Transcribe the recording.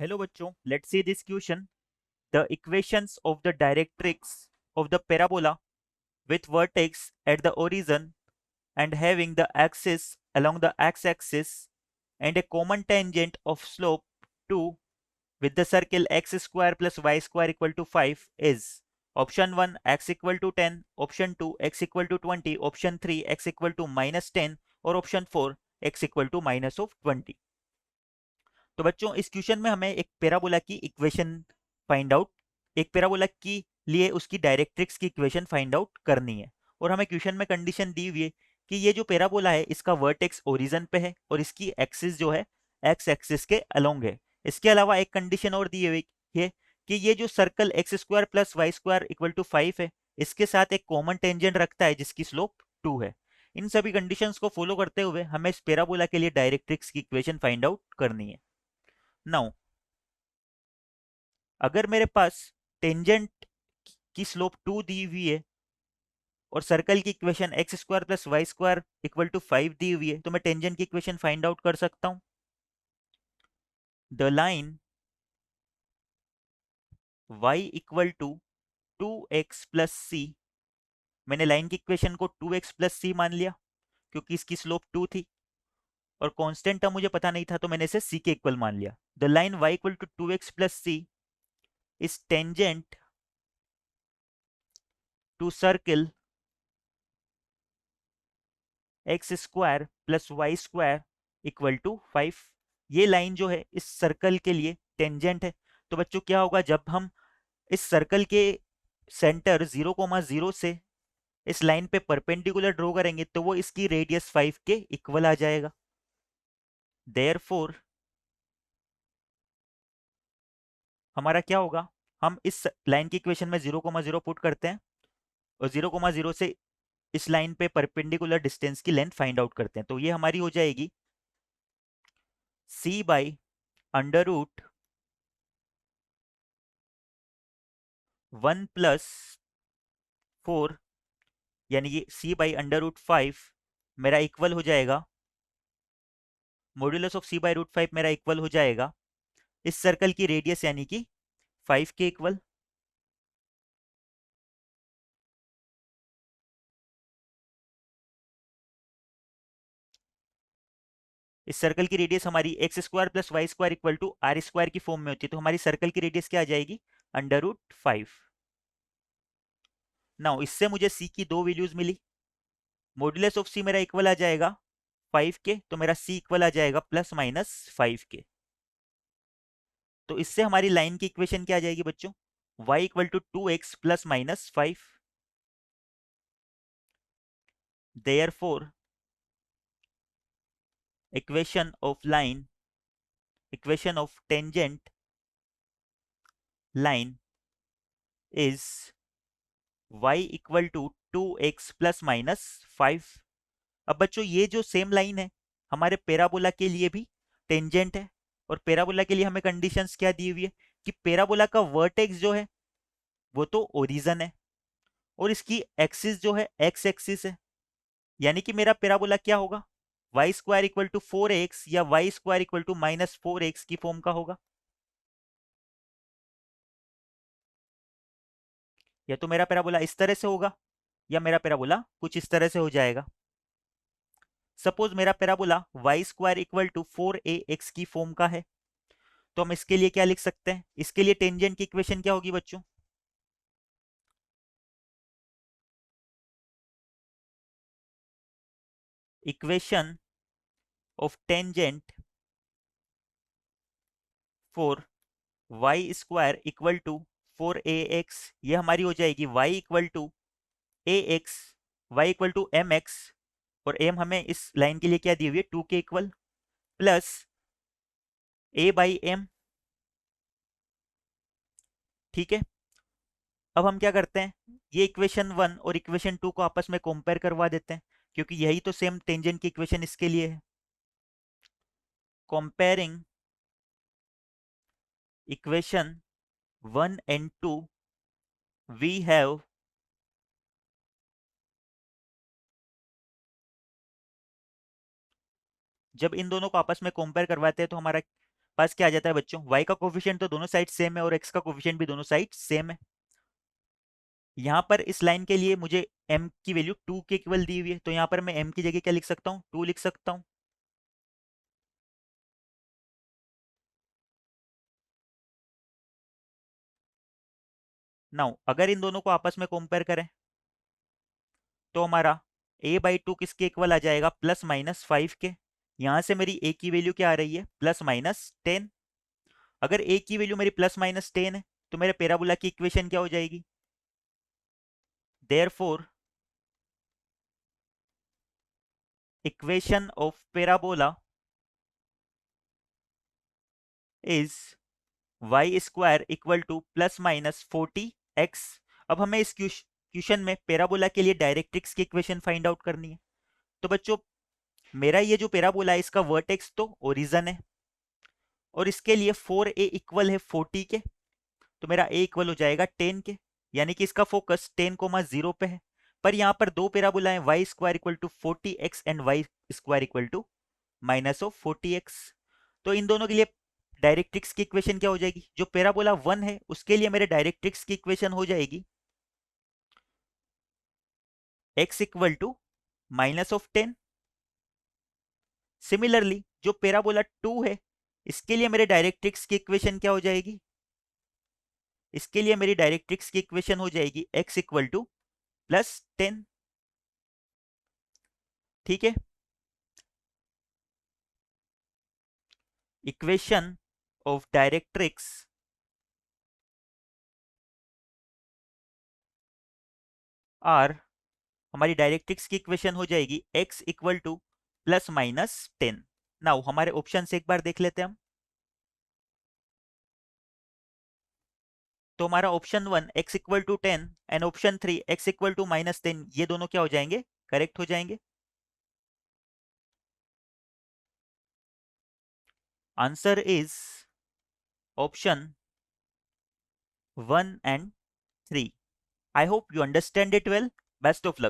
Hello बच्चों, let's see this question. The equations of the directrix of the parabola with vertex at the origin and having the axis along the x-axis and a common tangent of slope 2 with the circle x square plus y square equal to 5 is option 1 x equal to 10, option 2 x equal to 20, option 3 x equal to minus 10 और option 4 x equal to minus of 20. तो बच्चों इस question में हमें एक parabola की equation find out एक parabola की लिए उसकी डायरेक्ट्रिक्स की इक्वेशन फाइंड आउट करनी है। और हमें क्वेश्चन में कंडीशन दी हुई है कि ये जो पैराबोला है इसका वर्टेक्स ओरिजिन पे है और इसकी एक्सिस जो है एक्स एक्सिस के अलोंग है। इसके अलावा एक कंडीशन और दी हुई है कि ये जो circle x square plus y square equal to 5 है इसके साथ एक कॉमन टेंजेंट रखता है जिसकी स्लोप 2 है। इन सभी कंडीशंस को फॉलो करते हुए हमें इस पैराबोला के लिए डायरेक्ट्रिक्स की इक्वेशन फाइंड आउट करनी है। नाउ अगर मेरे पास टेंजेंट की स्लोप 2 दी हुई है और सर्कल की equation x square plus y square equal to 5 दी हुई है तो मैं टेंजेंट की इक्वेशन फाइंड आउट कर सकता हूं। The line y equal to 2x plus C, मैंने लाइन की इक्वेशन को 2x प्लस सी मान लिया क्योंकि इसकी स्लोप 2 थी और कांस्टेंट टर्म मुझे पता नहीं था तो मैंने इसे c के इक्वल मान लिया। The line y equal to 2x plus C is tangent to circle x square plus y square equal to 5। ये लाइन जो है इस सर्कल के लिए टेंजेंट है। तो बच्चों क्या होगा जब हम इस सर्कल के सेंटर 0,0 से इस लाइन पे परपेंडिकुलर ड्रॉ करेंगे तो वो इसकी रेडियस 5 के इक्वल आ जाएगा। देयरफॉर हमारा क्या होगा, हम इस लाइन की इक्वेशन में 0,0 पुट करते हैं और 0,0 से इस लाइन पे परपेंडिकुलर डिस्टेंस की लेंथ फाइंड आउट करते हैं। तो ये हमारी हो जाएगी c by under root 1 plus 4 यानी ये c बाई अंडर रूट 5 मेरा इक्वल हो जाएगा, modulus of c by root 5 मेरा इक्वल हो जाएगा इस सर्कल की रेडियस यानी कि 5 के इक्वल। इस सर्कल की रेडियस हमारी x square plus y square equal to r square की फॉर्म में होती है तो हमारी सर्कल की रेडियस क्या आ जाएगी अंडर रूट 5। नाउ इससे मुझे c की दो वैल्यूज मिली, मॉड्यूलस ऑफ c मेरा इक्वल आ जाएगा 5 के तो मेरा c इक्वल आ जाएगा प्लस माइनस 5 के। तो इससे हमारी लाइन की इक्वेशन क्या आ जाएगी बच्चों, y equal to 2x plus minus 5। Therefore equation of line, equation of tangent line is y equal to 2x plus minus 5। अब बच्चों ये जो सेम लाइन है हमारे पैराबोला के लिए भी टेंजेंट है और पैराबोला के लिए हमें कंडीशंस क्या दी हुई है कि पैराबोला का वर्टेक्स जो है वो तो ओरिजिन है और इसकी एक्सिस जो है एक्स एक्सिस है। यानी कि मेरा पैराबोला क्या होगा, Y square equal to 4x या y square equal to minus 4x की फॉर्म का होगा। या तो मेरा पैराबोला इस तरह से होगा या मेरा पैराबोला कुछ इस तरह से हो जाएगा। सपोज मेरा parabola y square equal to 4ax की फॉर्म का है तो हम इसके लिए क्या लिख सकते हैं, इसके लिए टेंजेंट की इक्वेशन क्या होगी बच्चों, equation of tangent for y square equal to 4ax, ये हमारी हो जाएगी y equal to ax, y equal to mx और m हमें इस लाइन के लिए क्या दी हुई है 2 के equal plus a by M. ठीक है, अब हम क्या करते हैं ये इक्वेशन 1 और इक्वेशन 2 को आपस में कंपेयर करवा देते हैं क्योंकि यही तो सेम टेंजेंट की इक्वेशन इसके लिए है। Comparing equation 1 and 2 we have जब इन दोनों को आपस में कंपेयर करवाते हैं तो हमारा पास क्या आ जाता है बच्चों, y का कोफिशिएंट तो दोनों साइड सेम है और x का कोफिशिएंट भी दोनों साइड सेम है। यहाँ पर इस लाइन के लिए मुझे m की वैल्यू 2 के इक्वल दी हुई है, तो यहाँ पर मैं m की जगह क्या लिख सकता हूँ, 2 लिख सकता हूँ। नाउ अगर इन दोनों को आपस में कंपेयर करें तो हमारा a/2 किसके इक्वल आ जाएगा, ±5 के। यहाँ से मेरी a की वैल्यू क्या आ रही है, ±10। अगर a की वैल्यू मेरी ±10 है तो मेरे पैराबोला की इक्वेशन क्या हो जाएगी, therefore equation of parabola is y² equal to ±40x। अब हमें इस क्वेश्चन में पैराबोला के लिए डायरेक्ट्रिक्स की इक्वेशन फाइंड आउट करनी है। तो बच्चों मेरा ये जो पैराबोला है इसका वर्टेक्स तो ओरिजन है और इसके लिए 4a इक्वल है 40 के, तो मेरा a इक्वल हो जाएगा 10 के, यानी कि इसका फोकस 10, 0 पे है। पर यहाँ पर दो पैराबोला है, y² equal to 40x and y² equal to -40x। तो इन दोनों के लिए डायरेक्ट्रिक्स की इक्वेशन क्या हो जाएगी, जो पैराबोला 1 है उसके लिए मेरे डायरेक्ट्रिक्स की इक्वेशन हो जाएगी x इक्वल टू -10। सिमिलरली जो पैराबोला 2 है इसके लिए मेरे डायरेक्ट्रिक्स की इक्वेशन क्या हो जाएगी, इसके लिए मेरी डायरेक्ट्रिक्स की इक्वेशन हो जाएगी x इक्वल टू +10। ठीक है, इक्वेशन ऑफ डायरेक्ट्रिक्स आर, हमारी डायरेक्ट्रिक्स की इक्वेशन हो जाएगी x इक्वल टू ±10। नाउ हमारे ऑप्शन से एक बार देख लेते हैं हम। तो हमारा option 1 x equal to 10 and option 3 x equal to -10, ये दोनों क्या हो जाएंगे, करेक्ट हो जाएंगे। Answer is option 1 and 3। I hope you understand it well. Best of luck.